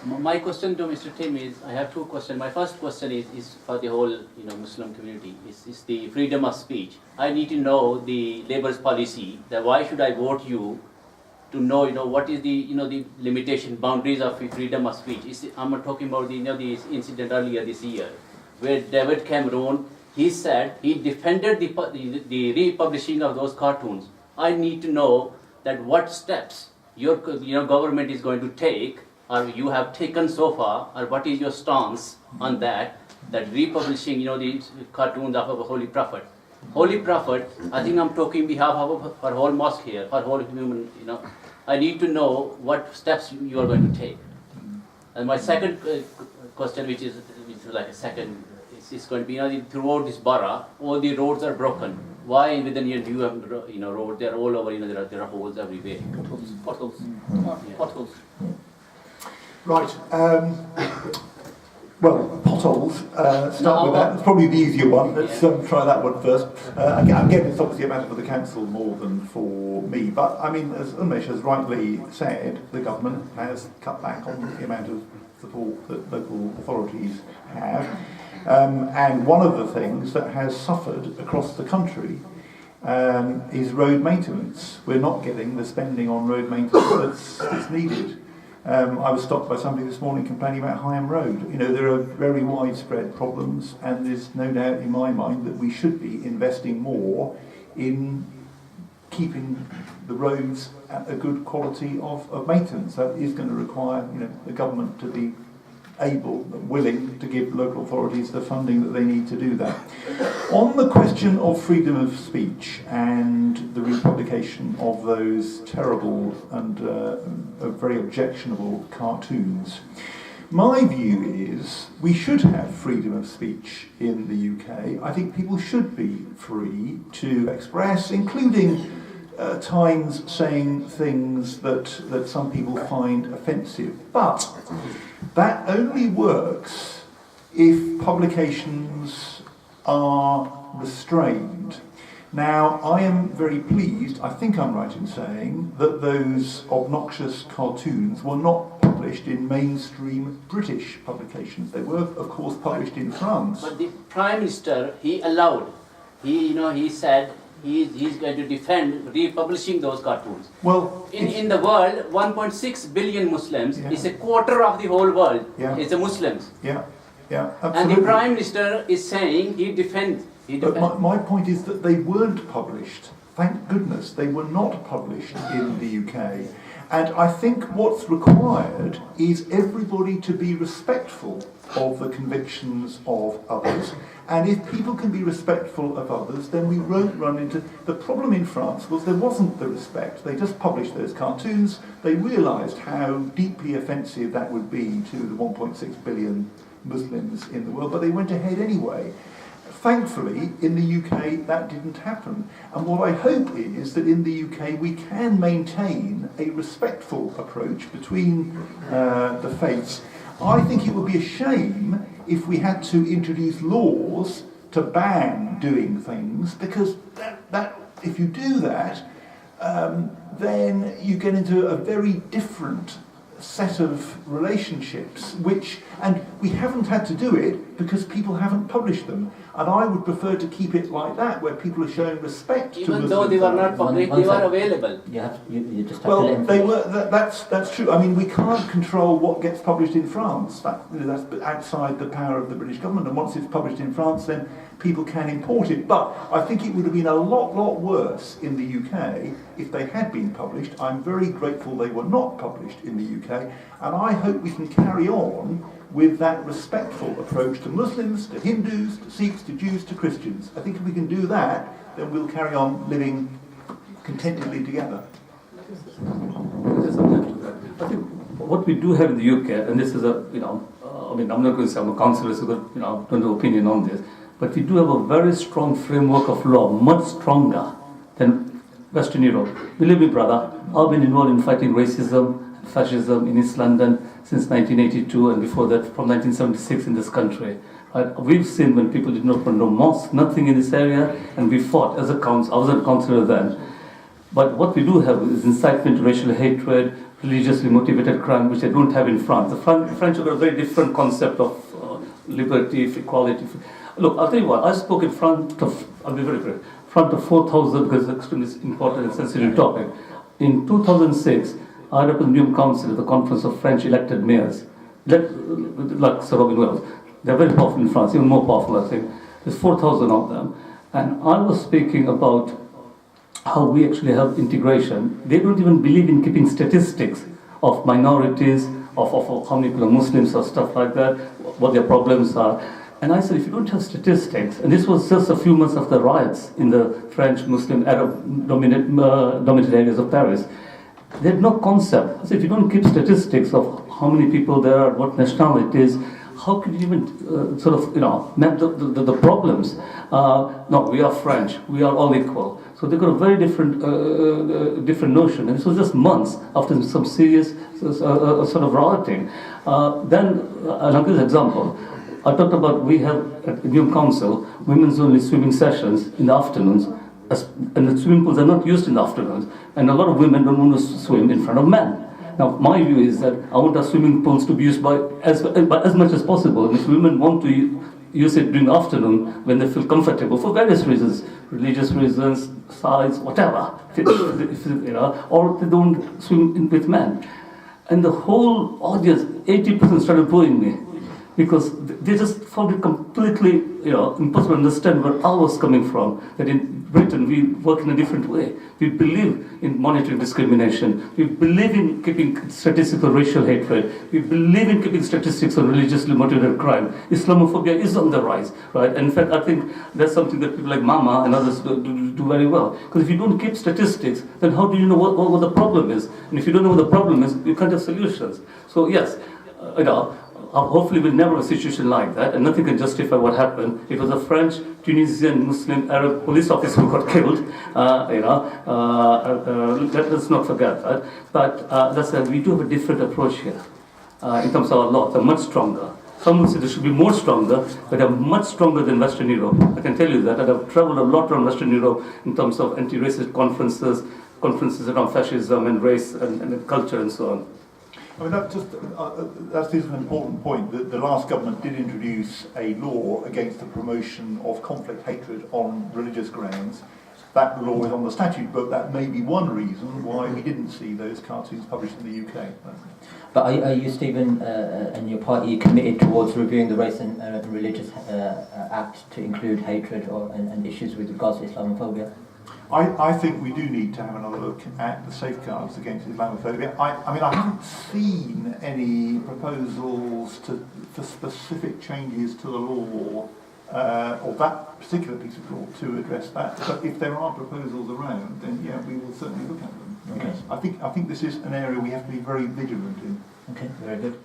My question to Mr. Tim is, I have two questions. My first question is for the whole Muslim community, is the freedom of speech. I need to know the Labour's policy, that why should I vote you to know what is the the limitation boundaries of freedom of speech. I'm talking about the incident earlier this year where David Cameron, he said he defended the republishing of those cartoons. I need to know that what steps your government is going to take, or you have taken so far, or what is your stance on that republishing these cartoons of a holy prophet. Holy prophet, I think I'm talking behalf of for whole mosque here, for whole human, I need to know what steps you are going to take. And my second question, which is like a second, is going to be, throughout this borough, all the roads are broken. Why within your new road, they're all over, there are holes everywhere. Potholes. Potholes. Right. Well, potholes, start with that. It's probably the easier one. Let's try that one first. Again, it's obviously a matter for the council more than for me. But, I mean, as Unmesh has rightly said, the government has cut back on the amount of support that local authorities have. And one of the things that has suffered across the country is road maintenance. We're not getting the spending on road maintenance that's needed. I was stopped by somebody this morning complaining about Higham Road. There are very widespread problems, and there's no doubt in my mind that we should be investing more in keeping the roads at a good quality of maintenance. That is going to require the government to be able, willing to give local authorities the funding that they need to do that. On the question of freedom of speech and the republication of those terrible and very objectionable cartoons, my view is we should have freedom of speech in the UK. I think people should be free to express, including times saying things that some people find offensive. But that only works if publications are restrained. Now, I am very pleased, I think I'm right in saying, that those obnoxious cartoons were not published in mainstream British publications. They were, of course, published in France. But the Prime Minister, he allowed, he said, he's going to defend republishing those cartoons. Well, in the world, 1.6 billion Muslims, it's a quarter of the whole world, it's the Muslims. Yeah, absolutely. And the Prime Minister is saying he defends. But my point is that they weren't published. Thank goodness they were not published in the UK. And I think what's required is everybody to be respectful of the convictions of others. And if people can be respectful of others, then we won't run into... The problem in France was there wasn't the respect. They just published those cartoons. They realised how deeply offensive that would be to the 1.6 billion Muslims in the world, but they went ahead anyway. Thankfully, in the UK, that didn't happen. And what I hope is that in the UK we can maintain a respectful approach between the faiths. I think it would be a shame if we had to introduce laws to ban doing things, because that if you do that, then you get into a very different set of relationships, and we haven't had to do it because people haven't published them. And I would prefer to keep it like that, where people are showing respect even to Muslims. Though they were not public, they were available. You just have Well, to they were. That's true. I mean, we can't control what gets published in France. That's outside the power of the British government. And once it's published in France, then people can import it. But I think it would have been a lot worse in the UK if they had been published. I'm very grateful they were not published in the UK, and I hope we can carry on with that respectful approach to Muslims, to Hindus, to Sikhs, to Jews, to Christians. I think if we can do that, then we'll carry on living contentedly together. I think what we do have in the UK, and this is I mean, I'm not going to say I'm a councillor, so that, I don't have an opinion on this, but we do have a very strong framework of law, much stronger than Western Europe. Believe me, brother, I've been involved in fighting racism and fascism in East London since 1982, and before that from 1976 in this country. Right? We've seen when people did not want no mosque, nothing in this area, and we fought as a council. I was a councillor then. But what we do have is incitement to racial hatred, religiously motivated crime, which they don't have in France. The French have got a very different concept of liberty, equality. Look, I'll tell you what, I spoke in front of, I'll be very brief, front of 4,000, because it's extremely important and sensitive topic. In 2006, I represented the New Council at the conference of French elected mayors, like Sir Robin Wells. They're very powerful in France, even more powerful, I think. There's 4,000 of them. And I was speaking about how we actually have integration. They don't even believe in keeping statistics of minorities, of how many people are Muslims or stuff like that, what their problems are. And I said, if you don't have statistics, and this was just a few months after riots in the French, Muslim, Arab dominated areas of Paris, they had no concept. I said, if you don't keep statistics of how many people there are, what nationalities, how could you even sort of, map the problems? No, we are French, we are all equal. So they got a very different notion. And this was just months after some serious sort of rioting. Then, I'll give you an example. I talked about we have at the New Council women's only swimming sessions in the afternoons, and the swimming pools are not used in the afternoons, and a lot of women don't want to swim in front of men. Now, my view is that I want our swimming pools to be used by as much as possible, and if women want to use it during the afternoon when they feel comfortable for various reasons, religious reasons, size, whatever, or they don't swim with men. And the whole audience, 80% started booing me, because they just found it completely, impossible to understand where I was coming from. That in Britain we work in a different way. We believe in monitoring discrimination. We believe in keeping statistics of racial hatred. We believe in keeping statistics on religiously motivated crime. Islamophobia is on the rise, right? And in fact, I think that's something that people like Mama and others do very well. Because if you don't keep statistics, then how do you know what the problem is? And if you don't know what the problem is, you can't have solutions. So yes, hopefully we'll never have a situation like that, and nothing can justify what happened. It was a French, Tunisian, Muslim, Arab police officer who got killed. Let's not forget that. But that's we do have a different approach here in terms of our laws. They're much stronger. Some will say they should be more stronger, but they're much stronger than Western Europe. I can tell you that. And I've traveled a lot around Western Europe in terms of anti-racist conferences around fascism and race and culture and so on. I mean, that is an important point. The last government did introduce a law against the promotion of conflict hatred on religious grounds. That law is on the statute book. That may be one reason why we didn't see those cartoons published in the UK. But are you, Stephen, and your party committed towards reviewing the Race and Religious Act to include hatred and issues with regards to Islamophobia? I think we do need to have another look at the safeguards against Islamophobia. I mean, I haven't seen any proposals for specific changes to the law or that particular piece of law to address that. But if there are proposals around, then yeah, we will certainly look at them. Okay. Yes. I think this is an area we have to be very vigilant in. Okay, very good.